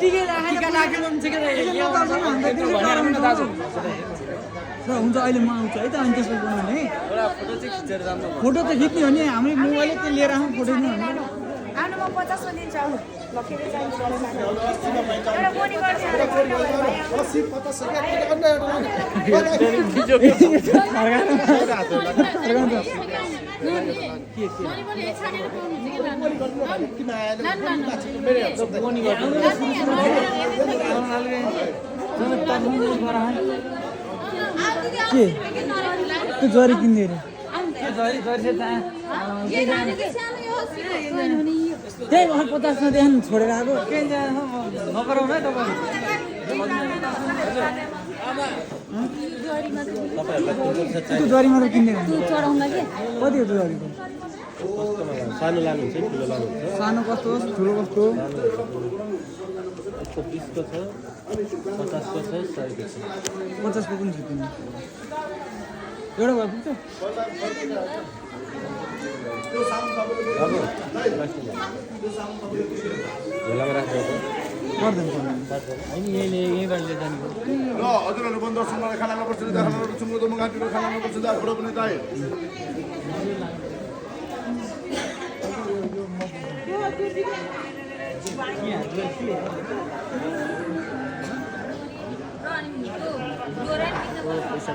टिका राखेको हुन्छ के हुन्छ अहिले म आउँछु है त अनि त्यसको बनाउने फोटो त खिच्ने हो नि हाम्रो मोबाइलले त्यो लिएर आउँ फोटो नि भने आउनु म 50 मा दिन्छु आउनु ल फेरि चाहिन्छ एउटा बोनी गर्छ 80 50 सेकेन्ड के त्यो जरी किन्ने रे त्यही 50 मा देखि छोडेर आएको के नगराउनु है तपाईँ त्यो जरीमा त किन्ने चढाउँदा के कति हो त्यो जरीको सानो लानुहुन्छ ठुलो लानुहुन्छ सानो कस्तो होस् ठुलो कस्तो 20 को छ 50 को छ 100 को छ 50 को पनि छ किन्ने एउटा भए पुग्छ झोलामा राख्दै गर्दैन होइन यहीँबाट लिएर जानु ल हजुरहरू बन्द सुन्नलाई खाना नपर्छ खाना सुन्नु म गाँटिरो खाना नपर्छ दा फोटो पनि दाइ पैसा